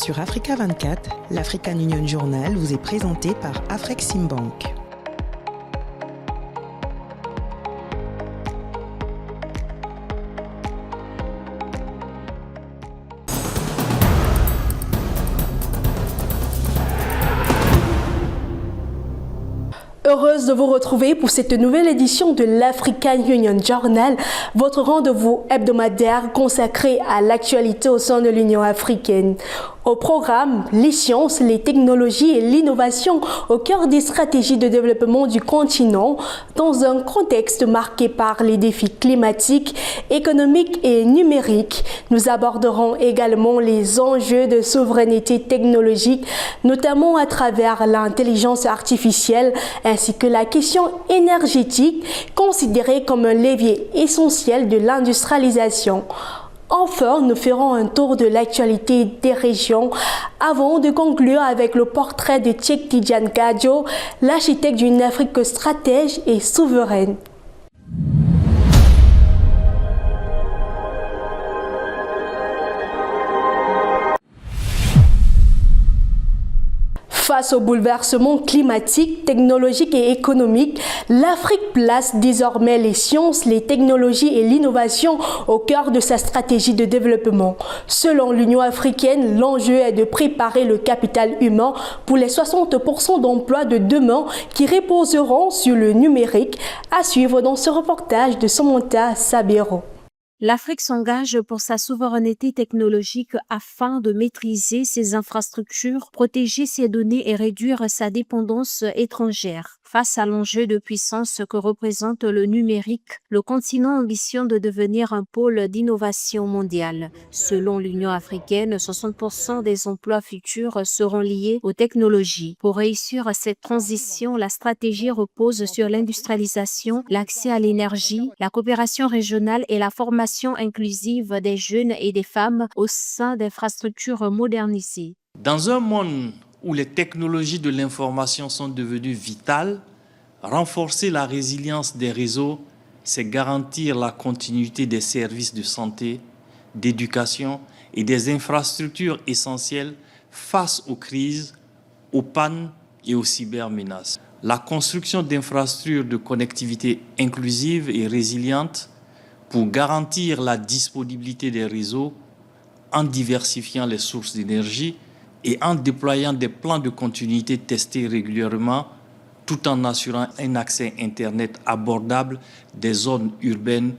Sur Africa 24, l'African Union Journal vous est présenté par Afreximbank. Heureuse de vous retrouver pour cette nouvelle édition de l'African Union Journal, votre rendez-vous hebdomadaire consacré à l'actualité au sein de l'Union africaine. Au programme, les sciences, les technologies et l'innovation au cœur des stratégies de développement du continent dans un contexte marqué par les défis climatiques, économiques et numériques. Nous aborderons également les enjeux de souveraineté technologique, notamment à travers l'intelligence artificielle ainsi que la question énergétique, considérée comme un levier essentiel de l'industrialisation. Enfin, nous ferons un tour de l'actualité des régions avant de conclure avec le portrait de Cheikh Tidiane Gadio, l'architecte d'une Afrique stratège et souveraine. Face aux bouleversements climatiques, technologiques et économiques, l'Afrique place désormais les sciences, les technologies et l'innovation au cœur de sa stratégie de développement. Selon l'Union africaine, l'enjeu est de préparer le capital humain pour les 60% d'emplois de demain qui reposeront sur le numérique, à suivre dans ce reportage de Samantha Sabero. L'Afrique s'engage pour sa souveraineté technologique afin de maîtriser ses infrastructures, protéger ses données et réduire sa dépendance étrangère. Face à l'enjeu de puissance que représente le numérique, le continent ambitionne de devenir un pôle d'innovation mondiale. Selon l'Union africaine, 60% des emplois futurs seront liés aux technologies. Pour réussir cette transition, la stratégie repose sur l'industrialisation, l'accès à l'énergie, la coopération régionale et la formation inclusive des jeunes et des femmes au sein d'infrastructures modernisées. Dans un monde où les technologies de l'information sont devenues vitales, renforcer la résilience des réseaux, c'est garantir la continuité des services de santé, d'éducation et des infrastructures essentielles face aux crises, aux pannes et aux cybermenaces. La construction d'infrastructures de connectivité inclusive et résiliente pour garantir la disponibilité des réseaux en diversifiant les sources d'énergie et en déployant des plans de continuité testés régulièrement, tout en assurant un accès Internet abordable des zones urbaines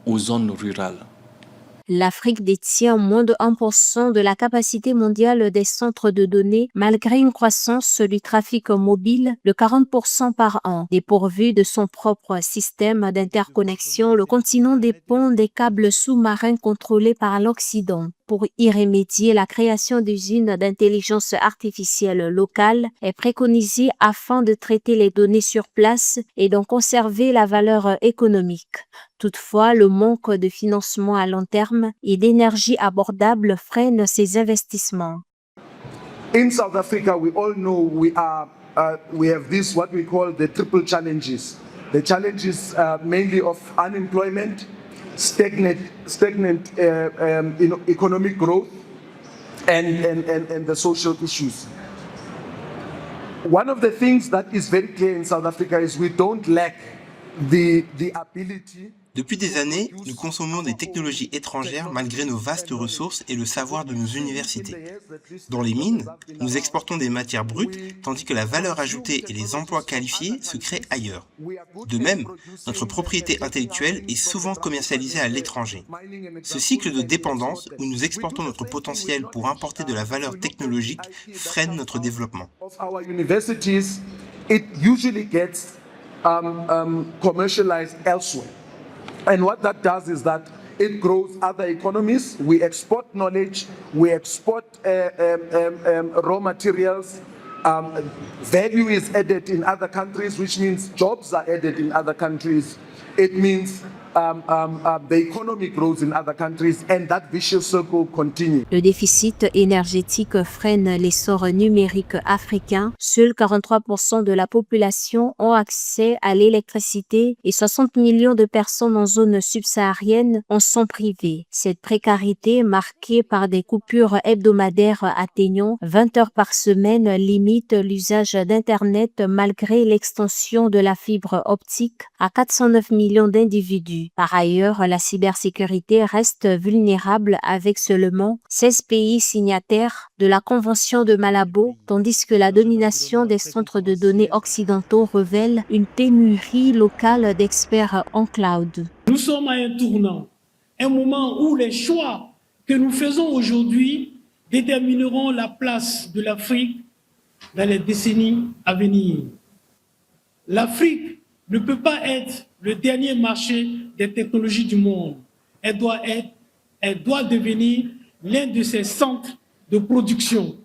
aux zones rurales. L'Afrique détient moins de 1% de la capacité mondiale des centres de données, malgré une croissance du trafic mobile de 40% par an. Dépourvu de son propre système d'interconnexion, le continent dépend des câbles sous-marins contrôlés par l'Occident. Pour y remédier, la création d'usines d'intelligence artificielle locale est préconisée afin de traiter les données sur place et d'en conserver la valeur économique. Toutefois, le manque de financement à long terme et d'énergie abordable freine ces investissements. In South Africa, we all know we have this what we call the triple challenges. The challenges mainly of unemployment, stagnant economic growth, and the social issues. One of the things that is very clear in South Africa is we don't lack the ability. Depuis des années, nous consommons des technologies étrangères malgré nos vastes ressources et le savoir de nos universités. Dans les mines, nous exportons des matières brutes, tandis que la valeur ajoutée et les emplois qualifiés se créent ailleurs. De même, notre propriété intellectuelle est souvent commercialisée à l'étranger. Ce cycle de dépendance, où nous exportons notre potentiel pour importer de la valeur technologique, freine notre développement. Commercialized elsewhere. And what that does is that it grows other economies. We export knowledge, we export raw materials. Value is added in other countries, which means jobs are added in other countries. It means the economy grows in other countries and that vicious circle continues. Le déficit énergétique freine l'essor numérique africain. Seuls 43% de la population ont accès à l'électricité et 60 millions de personnes en zone subsaharienne en sont privées. Cette précarité, marquée par des coupures hebdomadaires atteignant 20 heures par semaine, limite l'usage d'Internet malgré l'extension de la fibre optique à 409 millions d'individus. Par ailleurs, la cybersécurité reste vulnérable avec seulement 16 pays signataires de la Convention de Malabo, tandis que la domination des centres de données occidentaux révèle une pénurie locale d'experts en cloud. Nous sommes à un tournant, un moment où les choix que nous faisons aujourd'hui détermineront la place de l'Afrique dans les décennies à venir. L'Afrique ne peut pas être le dernier marché des technologies du monde. Elle doit devenir l'un de ces centres de production.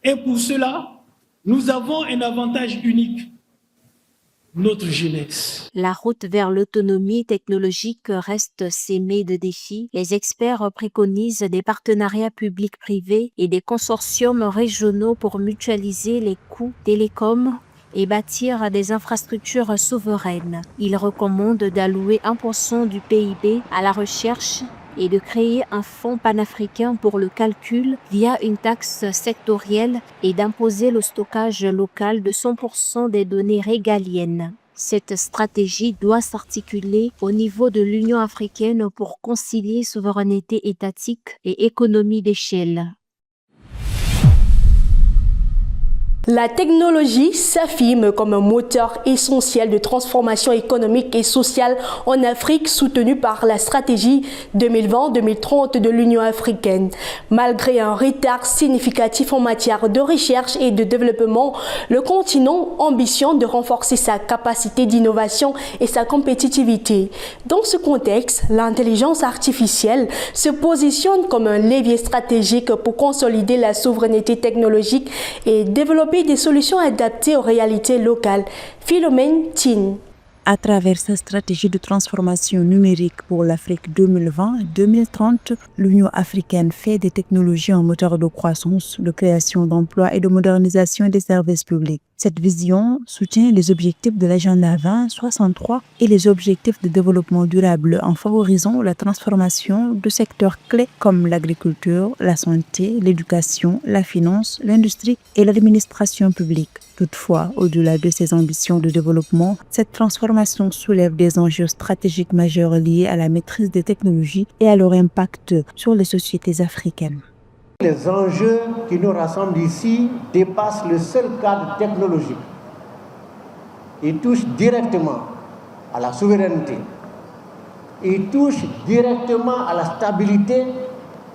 Et pour cela, nous avons un avantage unique, notre jeunesse. La route vers l'autonomie technologique reste sémée de défis. Les experts préconisent des partenariats publics-privés et des consortiums régionaux pour mutualiser les coûts télécoms et bâtir des infrastructures souveraines. Ils recommandent d'allouer 1% du PIB à la recherche et de créer un fonds panafricain pour le calcul via une taxe sectorielle et d'imposer le stockage local de 100% des données régaliennes. Cette stratégie doit s'articuler au niveau de l'Union africaine pour concilier souveraineté étatique et économie d'échelle. La technologie s'affirme comme un moteur essentiel de transformation économique et sociale en Afrique, soutenue par la stratégie 2020-2030 de l'Union africaine. Malgré un retard significatif en matière de recherche et de développement, le continent ambitionne de renforcer sa capacité d'innovation et sa compétitivité. Dans ce contexte, l'intelligence artificielle se positionne comme un levier stratégique pour consolider la souveraineté technologique et développer des solutions adaptées aux réalités locales. Philomène Tin. À travers sa stratégie de transformation numérique pour l'Afrique 2020-2030, l'Union africaine fait des technologies un moteur de croissance, de création d'emplois et de modernisation des services publics. Cette vision soutient les objectifs de l'agenda 2063 et les objectifs de développement durable en favorisant la transformation de secteurs clés comme l'agriculture, la santé, l'éducation, la finance, l'industrie et l'administration publique. Toutefois, au-delà de ces ambitions de développement, cette transformation soulève des enjeux stratégiques majeurs liés à la maîtrise des technologies et à leur impact sur les sociétés africaines. Les enjeux qui nous rassemblent ici dépassent le seul cadre technologique. Ils touchent directement à la souveraineté. Ils touchent directement à la stabilité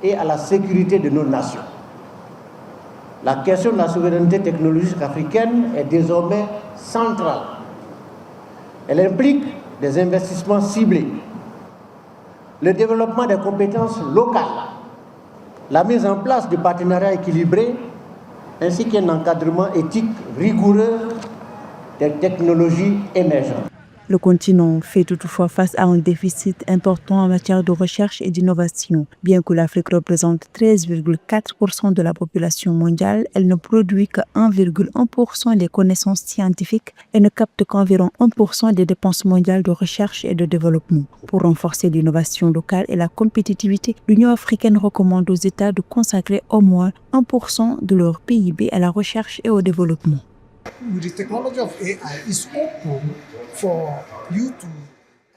et à la sécurité de nos nations. La question de la souveraineté technologique africaine est désormais centrale. Elle implique des investissements ciblés, le développement des compétences locales, la mise en place de partenariats équilibrés, ainsi qu'un encadrement éthique rigoureux des technologies émergentes. Le continent fait toutefois face à un déficit important en matière de recherche et d'innovation. Bien que l'Afrique représente 13,4% de la population mondiale, elle ne produit que 1,1% des connaissances scientifiques et ne capte qu'environ 1% des dépenses mondiales de recherche et de développement. Pour renforcer l'innovation locale et la compétitivité, l'Union africaine recommande aux États de consacrer au moins 1% de leur PIB à la recherche et au développement.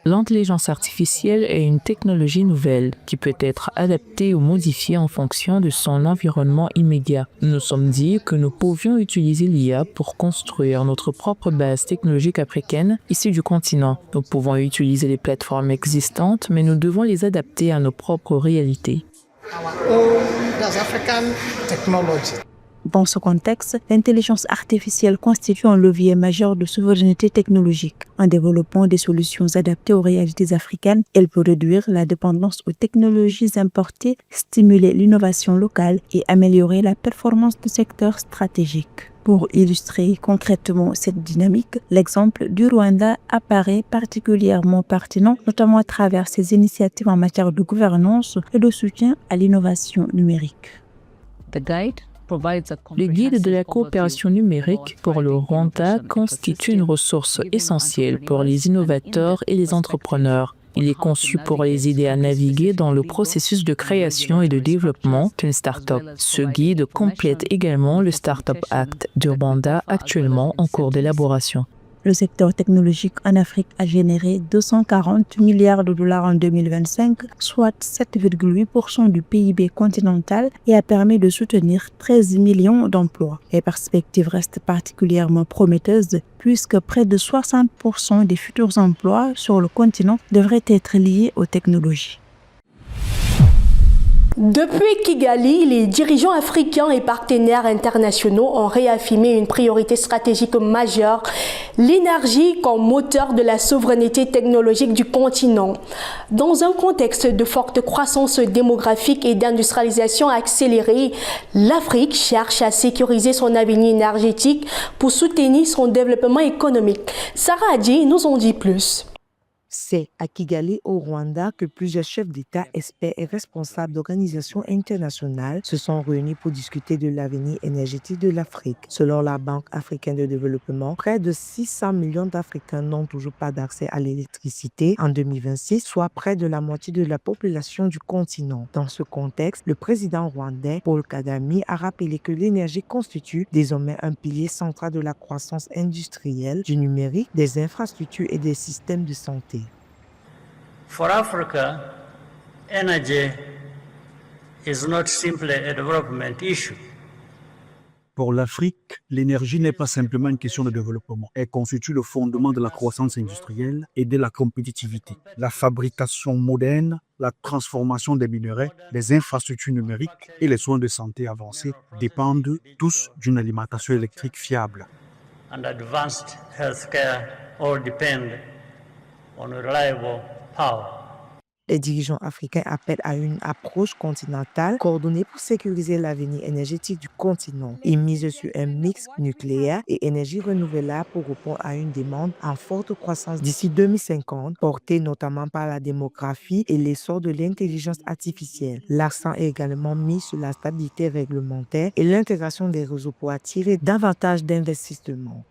L'intelligence artificielle est une technologie nouvelle qui peut être adaptée ou modifiée en fonction de son environnement immédiat. Nous nous sommes dit que nous pouvions utiliser l'IA pour construire notre propre base technologique africaine issue du continent. Nous pouvons utiliser les plateformes existantes, mais nous devons les adapter à nos propres réalités. Dans ce contexte, l'intelligence artificielle constitue un levier majeur de souveraineté technologique. En développant des solutions adaptées aux réalités africaines, elle peut réduire la dépendance aux technologies importées, stimuler l'innovation locale et améliorer la performance de secteurs stratégiques. Pour illustrer concrètement cette dynamique, l'exemple du Rwanda apparaît particulièrement pertinent, notamment à travers ses initiatives en matière de gouvernance et de soutien à l'innovation numérique. Le guide de la coopération numérique pour le Rwanda constitue une ressource essentielle pour les innovateurs et les entrepreneurs. Il est conçu pour les aider à naviguer dans le processus de création et de développement d'une start-up. Ce guide complète également le Startup Act du Rwanda, actuellement en cours d'élaboration. Le secteur technologique en Afrique a généré 240 milliards de dollars en 2025, soit 7,8% du PIB continental, et a permis de soutenir 13 millions d'emplois. Les perspectives restent particulièrement prometteuses puisque près de 60% des futurs emplois sur le continent devraient être liés aux technologies. Depuis Kigali, les dirigeants africains et partenaires internationaux ont réaffirmé une priorité stratégique majeure, l'énergie comme moteur de la souveraineté technologique du continent. Dans un contexte de forte croissance démographique et d'industrialisation accélérée, l'Afrique cherche à sécuriser son avenir énergétique pour soutenir son développement économique. Sarah Adi nous en dit plus. C'est à Kigali, au Rwanda, que plusieurs chefs d'État, experts et responsables d'organisations internationales se sont réunis pour discuter de l'avenir énergétique de l'Afrique. Selon la Banque africaine de développement, près de 600 millions d'Africains n'ont toujours pas d'accès à l'électricité en 2026, soit près de la moitié de la population du continent. Dans ce contexte, le président rwandais, Paul Kagame, a rappelé que l'énergie constitue désormais un pilier central de la croissance industrielle, du numérique, des infrastructures et des systèmes de santé. For Africa, energy is not simply a development issue. Pour l'Afrique, l'énergie n'est pas simplement une question de développement. Elle constitue le fondement de la croissance industrielle et de la compétitivité. La fabrication moderne, la transformation des minerais, les infrastructures numériques et les soins de santé avancés dépendent tous d'une alimentation électrique fiable. And advanced healthcare all depend on reliable power. Les dirigeants africains appellent à une approche continentale coordonnée pour sécuriser l'avenir énergétique du continent. Ils misent sur un mix nucléaire et énergie renouvelable pour répondre à une demande en forte croissance d'ici 2050, portée notamment par la démographie et l'essor de l'intelligence artificielle. L'accent est également mis sur la stabilité réglementaire et l'intégration des réseaux pour attirer davantage d'investissements.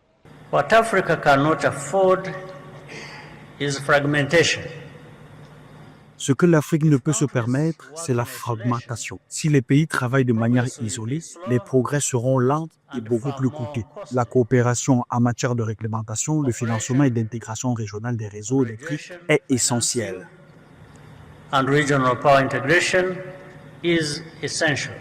What Africa cannot afford is fragmentation. Ce que l'Afrique ne peut se permettre, c'est la fragmentation. Si les pays travaillent de manière isolée, les progrès seront lents et beaucoup plus coûteux. La coopération en matière de réglementation, de financement et d'intégration régionale des réseaux électriques est essentielle. And regional power integration is essential.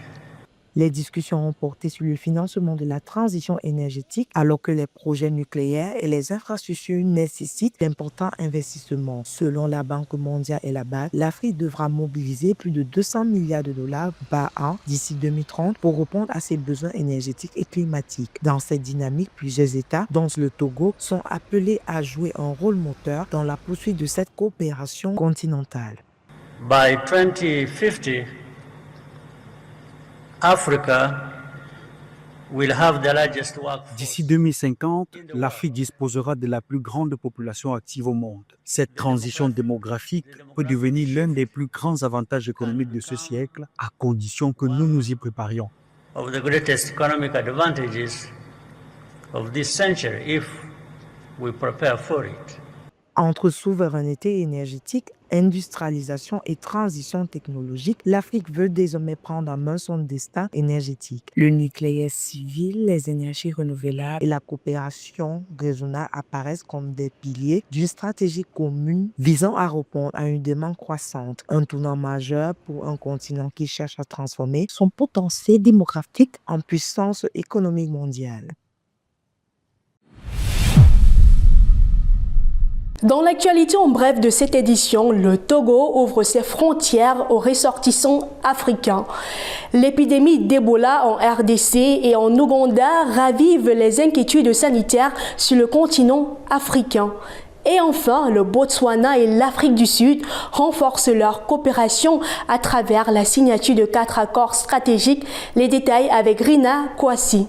Les discussions ont porté sur le financement de la transition énergétique alors que les projets nucléaires et les infrastructures nécessitent d'importants investissements. Selon la Banque mondiale et la BAD, l'Afrique devra mobiliser plus de 200 milliards de dollars par an d'ici 2030 pour répondre à ses besoins énergétiques et climatiques. Dans cette dynamique, plusieurs États, dont le Togo, sont appelés à jouer un rôle moteur dans la poursuite de cette coopération continentale. By 2050, Africa will have the largest workforce. D'ici 2050, l'Afrique disposera de la plus grande population active au monde. Cette transition démographique peut devenir l'un des plus grands avantages économiques de ce siècle, à condition que nous nous y préparions. Of the greatest economic advantages of this century if we prepare for it. Entre souveraineté énergétique, industrialisation et transition technologique, l'Afrique veut désormais prendre en main son destin énergétique. Le nucléaire civil, les énergies renouvelables et la coopération régionale apparaissent comme des piliers d'une stratégie commune visant à répondre à une demande croissante, un tournant majeur pour un continent qui cherche à transformer son potentiel démographique en puissance économique mondiale. Dans l'actualité en bref de cette édition, le Togo ouvre ses frontières aux ressortissants africains. L'épidémie d'Ebola en RDC et en Ouganda ravive les inquiétudes sanitaires sur le continent africain. Et enfin, le Botswana et l'Afrique du Sud renforcent leur coopération à travers la signature de 4 accords stratégiques. Les détails avec Rina Kouassi.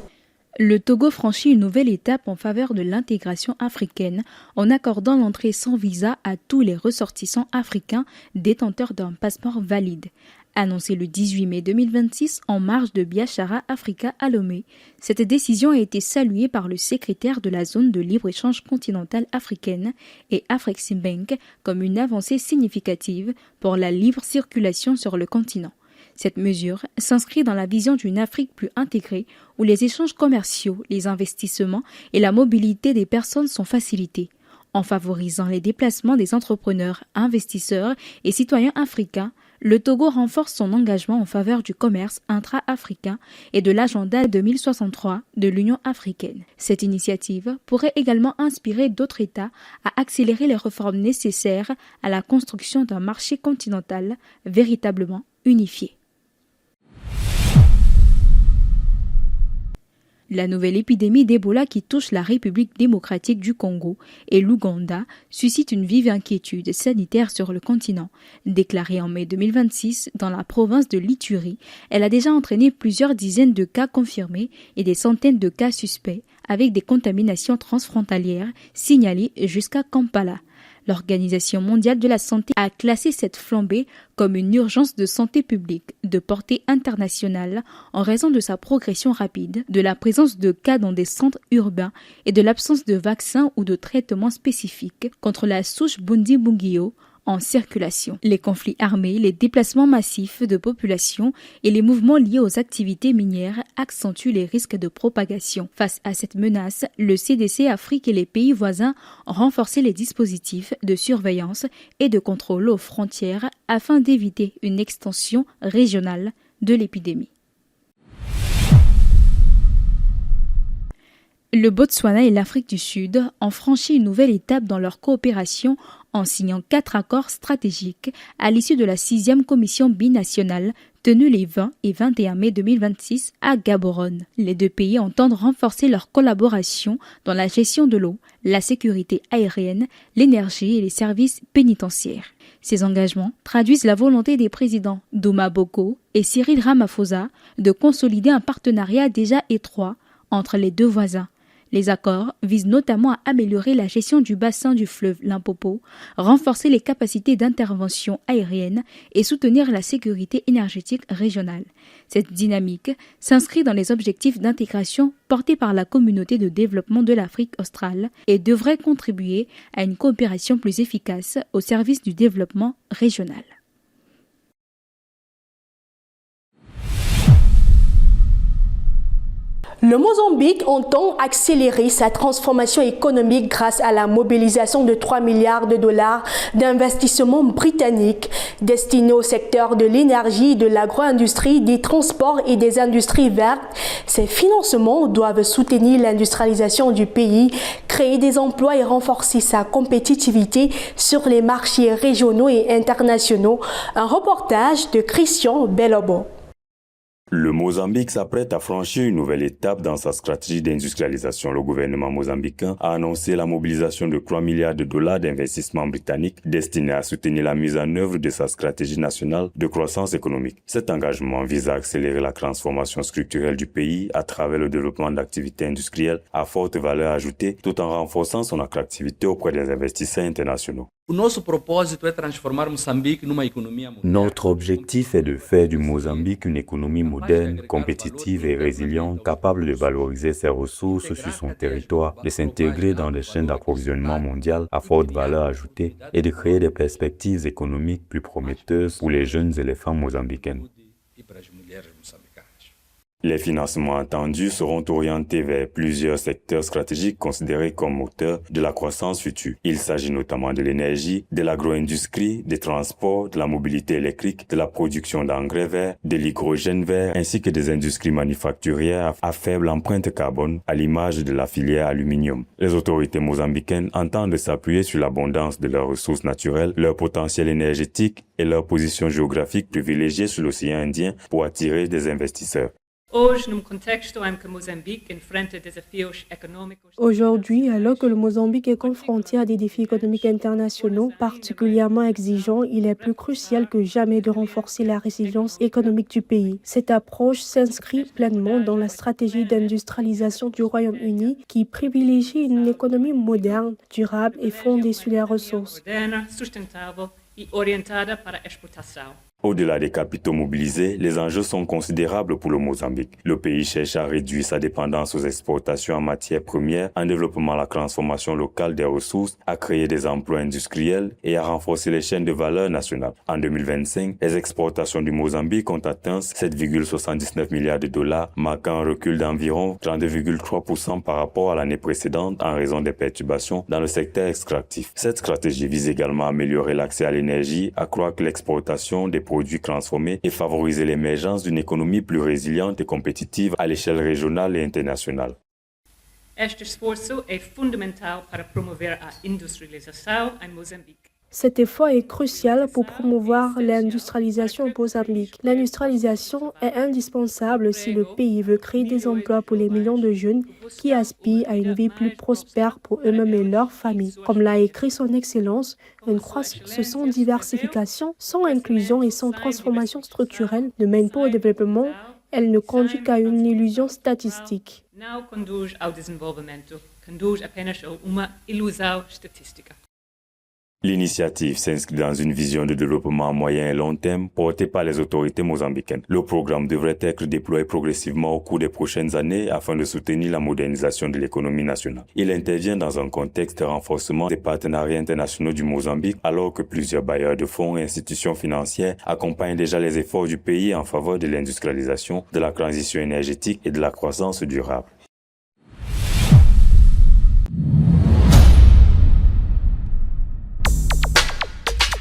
Le Togo franchit une nouvelle étape en faveur de l'intégration africaine en accordant l'entrée sans visa à tous les ressortissants africains détenteurs d'un passeport valide. Annoncé le 18 mai 2026 en marge de Biashara Africa à Lomé, cette décision a été saluée par le secrétaire de la zone de libre-échange continentale africaine et Afreximbank comme une avancée significative pour la libre circulation sur le continent. Cette mesure s'inscrit dans la vision d'une Afrique plus intégrée où les échanges commerciaux, les investissements et la mobilité des personnes sont facilités. En favorisant les déplacements des entrepreneurs, investisseurs et citoyens africains, le Togo renforce son engagement en faveur du commerce intra-africain et de l'agenda 2063 de l'Union africaine. Cette initiative pourrait également inspirer d'autres États à accélérer les réformes nécessaires à la construction d'un marché continental véritablement unifié. La nouvelle épidémie d'Ebola qui touche la République démocratique du Congo et l'Ouganda suscite une vive inquiétude sanitaire sur le continent. Déclarée en mai 2026 dans la province de l'Ituri, elle a déjà entraîné plusieurs dizaines de cas confirmés et des centaines de cas suspects avec des contaminations transfrontalières signalées jusqu'à Kampala. L'Organisation mondiale de la santé a classé cette flambée comme une urgence de santé publique de portée internationale en raison de sa progression rapide, de la présence de cas dans des centres urbains et de l'absence de vaccins ou de traitements spécifiques contre la souche Bundibugyo en circulation. Les conflits armés, les déplacements massifs de population et les mouvements liés aux activités minières accentuent les risques de propagation. Face à cette menace, le CDC Afrique et les pays voisins ont renforcé les dispositifs de surveillance et de contrôle aux frontières afin d'éviter une extension régionale de l'épidémie. Le Botswana et l'Afrique du Sud ont franchi une nouvelle étape dans leur coopération en signant 4 accords stratégiques à l'issue de la 6e commission binationale tenue les 20 et 21 mai 2026 à Gaborone. Les deux pays entendent renforcer leur collaboration dans la gestion de l'eau, la sécurité aérienne, l'énergie et les services pénitentiaires. Ces engagements traduisent la volonté des présidents Duma Boko et Cyril Ramaphosa de consolider un partenariat déjà étroit entre les deux voisins. Les accords visent notamment à améliorer la gestion du bassin du fleuve Limpopo, renforcer les capacités d'intervention aérienne et soutenir la sécurité énergétique régionale. Cette dynamique s'inscrit dans les objectifs d'intégration portés par la communauté de développement de l'Afrique australe et devrait contribuer à une coopération plus efficace au service du développement régional. Le Mozambique entend accélérer sa transformation économique grâce à la mobilisation de 3 milliards de dollars d'investissements britanniques destinés au secteur de l'énergie, de l'agro-industrie, des transports et des industries vertes. Ces financements doivent soutenir l'industrialisation du pays, créer des emplois et renforcer sa compétitivité sur les marchés régionaux et internationaux. Un reportage de Christian Belobo. Le Mozambique s'apprête à franchir une nouvelle étape dans sa stratégie d'industrialisation. Le gouvernement mozambicain a annoncé la mobilisation de 3 milliards de dollars d'investissements britanniques destinés à soutenir la mise en œuvre de sa stratégie nationale de croissance économique. Cet engagement vise à accélérer la transformation structurelle du pays à travers le développement d'activités industrielles à forte valeur ajoutée tout en renforçant son attractivité auprès des investisseurs internationaux. Notre objectif est de faire du Mozambique une économie moderne, compétitive et résiliente, capable de valoriser ses ressources sur son territoire, de s'intégrer dans des chaînes d'approvisionnement mondiales à forte valeur ajoutée et de créer des perspectives économiques plus prometteuses pour les jeunes et les femmes mozambicaines. Les financements attendus seront orientés vers plusieurs secteurs stratégiques considérés comme moteurs de la croissance future. Il s'agit notamment de l'énergie, de l'agro-industrie, des transports, de la mobilité électrique, de la production d'engrais verts, de l'hydrogène vert, ainsi que des industries manufacturières à faible empreinte carbone, à l'image de la filière aluminium. Les autorités mozambicaines entendent s'appuyer sur l'abondance de leurs ressources naturelles, leur potentiel énergétique et leur position géographique privilégiée sur l'océan Indien pour attirer des investisseurs. Aujourd'hui, alors que le Mozambique est confronté à des défis économiques internationaux particulièrement exigeants, il est plus crucial que jamais de renforcer la résilience économique du pays. Cette approche s'inscrit pleinement dans la stratégie d'industrialisation du Royaume-Uni qui privilégie une économie moderne, durable et fondée sur les ressources. Au-delà des capitaux mobilisés, les enjeux sont considérables pour le Mozambique. Le pays cherche à réduire sa dépendance aux exportations en matières premières, en développant la transformation locale des ressources, à créer des emplois industriels et à renforcer les chaînes de valeur nationales. En 2025, les exportations du Mozambique ont atteint 7,79 milliards de dollars, marquant un recul d'environ 32,3% par rapport à l'année précédente en raison des perturbations dans le secteur extractif. Cette stratégie vise également à améliorer l'accès à l'énergie, accroître l'exportation des produits transformés et favoriser l'émergence d'une économie plus résiliente et compétitive à l'échelle régionale et internationale. Este esforço é fundamental para promover a industrialização em Moçambique. Cet effort est crucial pour promouvoir l'industrialisation au Mozambique. L'industrialisation est indispensable si le pays veut créer des emplois pour les millions de jeunes qui aspirent à une vie plus prospère pour eux-mêmes et leurs familles. Comme l'a écrit son Excellence, une croissance sans diversification, sans inclusion et sans transformation structurelle ne mène pas au développement, elle ne conduit qu'à une illusion statistique. Não conduz ao desenvolvimento, conduz apenas a uma ilusão estatística. L'initiative s'inscrit dans une vision de développement à moyen et long terme portée par les autorités mozambicaines. Le programme devrait être déployé progressivement au cours des prochaines années afin de soutenir la modernisation de l'économie nationale. Il intervient dans un contexte de renforcement des partenariats internationaux du Mozambique alors que plusieurs bailleurs de fonds et institutions financières accompagnent déjà les efforts du pays en faveur de l'industrialisation, de la transition énergétique et de la croissance durable.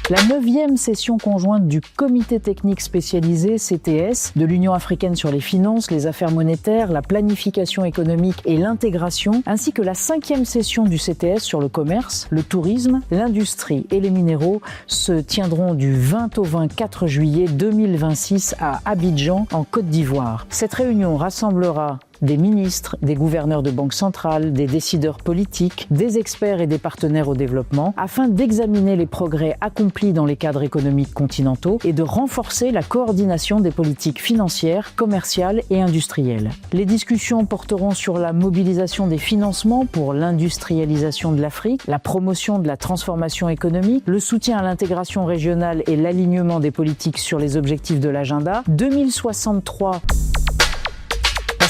La 9e session conjointe du Comité technique spécialisé CTS de l'Union africaine sur les finances, les affaires monétaires, la planification économique et l'intégration, ainsi que la 5e session du CTS sur le commerce, le tourisme, l'industrie et les minéraux se tiendront du 20 au 24 juillet 2026 à Abidjan, en Côte d'Ivoire. Cette réunion rassemblera des ministres, des gouverneurs de banques centrales, des décideurs politiques, des experts et des partenaires au développement, afin d'examiner les progrès accomplis dans les cadres économiques continentaux et de renforcer la coordination des politiques financières, commerciales et industrielles. Les discussions porteront sur la mobilisation des financements pour l'industrialisation de l'Afrique, la promotion de la transformation économique, le soutien à l'intégration régionale et l'alignement des politiques sur les objectifs de l'agenda 2063.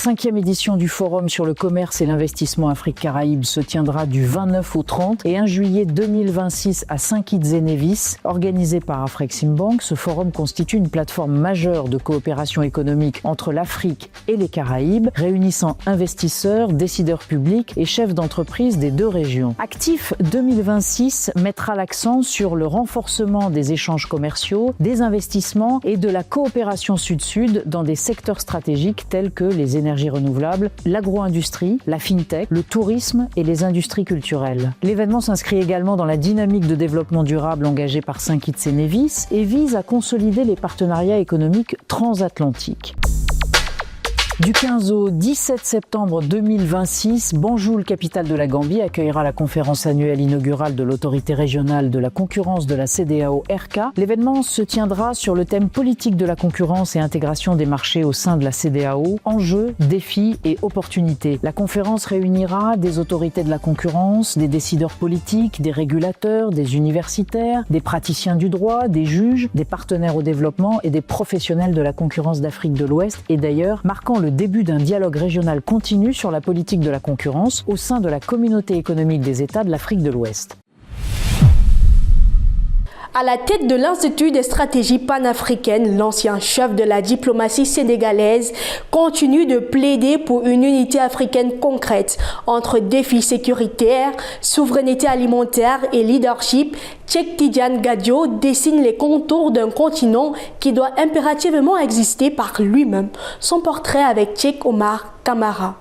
La 5e édition du Forum sur le commerce et l'investissement Afrique-Caraïbes se tiendra du 29 au 30 et 1 juillet 2026 à Saint-Kitts-et-Nevis. Organisé par Afreximbank, ce forum constitue une plateforme majeure de coopération économique entre l'Afrique et les Caraïbes, réunissant investisseurs, décideurs publics et chefs d'entreprise des deux régions. Actif 2026 mettra l'accent sur le renforcement des échanges commerciaux, des investissements et de la coopération sud-sud dans des secteurs stratégiques tels que les énergies renouvelables, l'agro-industrie, la fintech, le tourisme et les industries culturelles. L'événement s'inscrit également dans la dynamique de développement durable engagée par Saint-Kitts-et-Nevis et vise à consolider les partenariats économiques transatlantiques. Du 15 au 17 septembre 2026, Banjul, capitale de la Gambie, accueillera la conférence annuelle inaugurale de l'autorité régionale de la concurrence de la CEDEAO RK. L'événement se tiendra sur le thème politique de la concurrence et intégration des marchés au sein de la CEDEAO, enjeux, défis et opportunités. La conférence réunira des autorités de la concurrence, des décideurs politiques, des régulateurs, des universitaires, des praticiens du droit, des juges, des partenaires au développement et des professionnels de la concurrence d'Afrique de l'Ouest et d'ailleurs marquant le début d'un dialogue régional continu sur la politique de la concurrence au sein de la communauté économique des États de l'Afrique de l'Ouest. À la tête de l'Institut des stratégies panafricaines, l'ancien chef de la diplomatie sénégalaise continue de plaider pour une unité africaine concrète entre défis sécuritaires, souveraineté alimentaire et leadership. Cheikh Tidiane Gadio dessine les contours d'un continent qui doit impérativement exister par lui-même. Son portrait avec Cheikh Omar Kamara.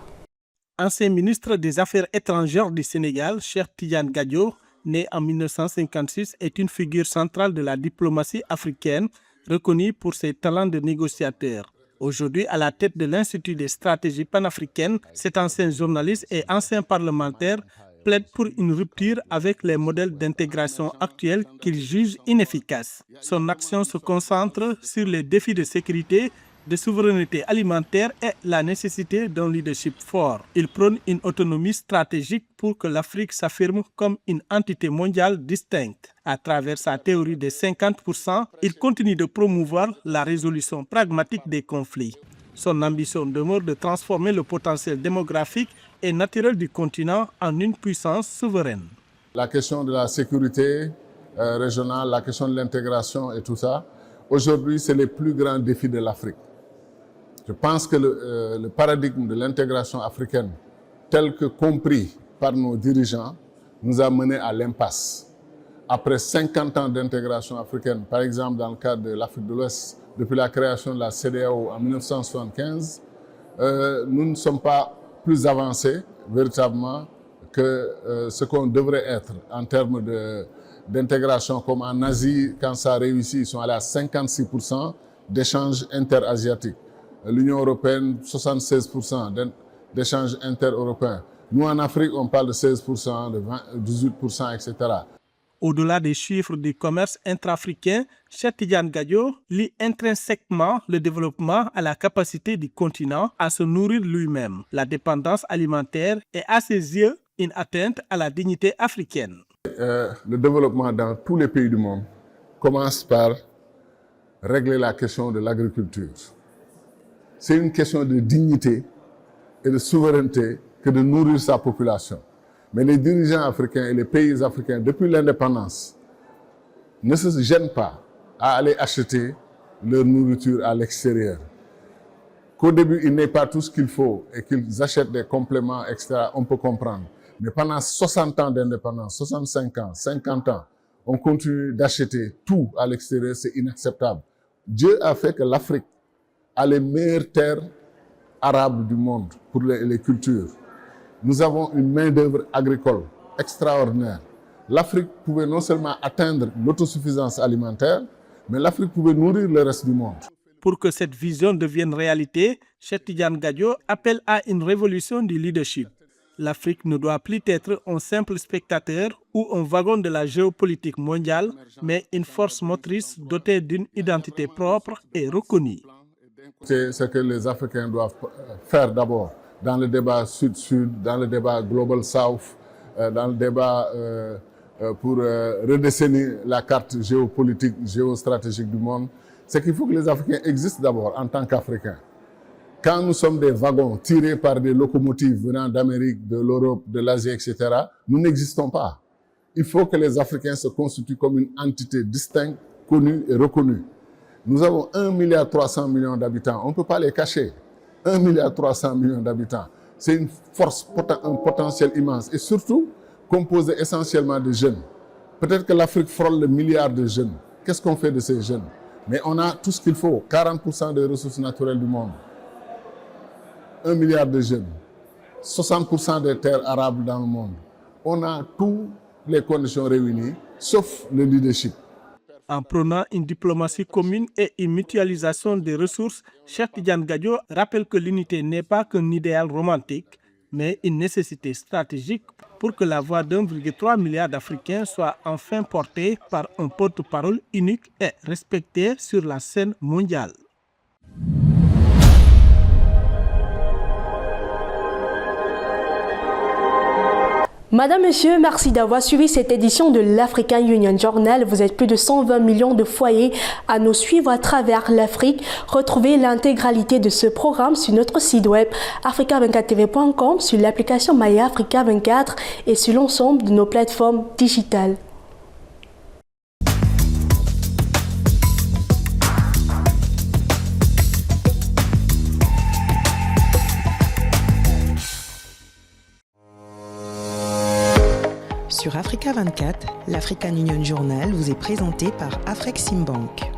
Ancien ministre des Affaires étrangères du Sénégal, Cheikh Tidiane Gadio, né en 1956, est une figure centrale de la diplomatie africaine, reconnue pour ses talents de négociateur. Aujourd'hui, à la tête de l'Institut des stratégies panafricaines, cet ancien journaliste et ancien parlementaire plaide pour une rupture avec les modèles d'intégration actuels qu'il juge inefficaces. Son action se concentre sur les défis de sécurité, de souveraineté alimentaire et la nécessité d'un leadership fort. Il prône une autonomie stratégique pour que l'Afrique s'affirme comme une entité mondiale distincte. À travers sa théorie des 50%, il continue de promouvoir la résolution pragmatique des conflits. Son ambition demeure de transformer le potentiel démographique et naturel du continent en une puissance souveraine. La question de la sécurité régionale, la question de l'intégration et tout ça, aujourd'hui, c'est les plus grands défis de l'Afrique. Je pense que le paradigme de l'intégration africaine, tel que compris par nos dirigeants, nous a mené à l'impasse. Après 50 ans d'intégration africaine, par exemple dans le cadre de l'Afrique de l'Ouest, depuis la création de la CEDEAO en 1975, nous ne sommes pas plus avancés véritablement que ce qu'on devrait être en termes d'intégration, comme en Asie, quand ça a réussi, ils sont allés à 56% d'échanges interasiatiques. L'Union européenne, 76% d'échanges inter-européens. Nous, en Afrique, on parle de 16%, de 18%, etc. Au-delà des chiffres du commerce intra-africain, Cheikh Tidiane Gadio lie intrinsèquement le développement à la capacité du continent à se nourrir lui-même. La dépendance alimentaire est à ses yeux une atteinte à la dignité africaine. Le développement dans tous les pays du monde commence par régler la question de l'agriculture. C'est une question de dignité et de souveraineté que de nourrir sa population. Mais les dirigeants africains et les pays africains, depuis l'indépendance, ne se gênent pas à aller acheter leur nourriture à l'extérieur. Qu'au début, ils n'aient pas tout ce qu'il faut et qu'ils achètent des compléments, etc., on peut comprendre. Mais pendant 60 ans d'indépendance, 65 ans, 50 ans, on continue d'acheter tout à l'extérieur, c'est inacceptable. Dieu a fait que l'Afrique a les meilleures terres arabes du monde pour les cultures. Nous avons une main-d'œuvre agricole extraordinaire. L'Afrique pouvait non seulement atteindre l'autosuffisance alimentaire, mais l'Afrique pouvait nourrir le reste du monde. Pour que cette vision devienne réalité, Cheikh Tidiane Gadio appelle à une révolution du leadership. L'Afrique ne doit plus être un simple spectateur ou un wagon de la géopolitique mondiale, mais une force motrice dotée d'une identité propre et reconnue. C'est ce que les Africains doivent faire d'abord dans le débat Sud-Sud, dans le débat Global South, dans le débat pour redessiner la carte géopolitique, géostratégique du monde. C'est qu'il faut que les Africains existent d'abord en tant qu'Africains. Quand nous sommes des wagons tirés par des locomotives venant d'Amérique, de l'Europe, de l'Asie, etc., nous n'existons pas. Il faut que les Africains se constituent comme une entité distincte, connue et reconnue. Nous avons 1,3 milliard d'habitants, on ne peut pas les cacher. 1,3 milliard d'habitants, c'est une force, un potentiel immense et surtout composé essentiellement de jeunes. Peut-être que l'Afrique frôle le milliard de jeunes. Qu'est-ce qu'on fait de ces jeunes? Mais on a tout ce qu'il faut, 40% des ressources naturelles du monde. 1 milliard de jeunes, 60% des terres arables dans le monde. On a toutes les conditions réunies, sauf le leadership. En prônant une diplomatie commune et une mutualisation des ressources, Cheikh Tidiane Gadio rappelle que l'unité n'est pas qu'un idéal romantique, mais une nécessité stratégique pour que la voix d'1,3 milliard d'Africains soit enfin portée par un porte-parole unique et respecté sur la scène mondiale. Madame, Monsieur, merci d'avoir suivi cette édition de l'African Union Journal. Vous êtes plus de 120 millions de foyers à nous suivre à travers l'Afrique. Retrouvez l'intégralité de ce programme sur notre site web africa24tv.com, sur l'application MyAfrica24 et sur l'ensemble de nos plateformes digitales. Sur Africa 24, l'African Union Journal vous est présenté par Afreximbank.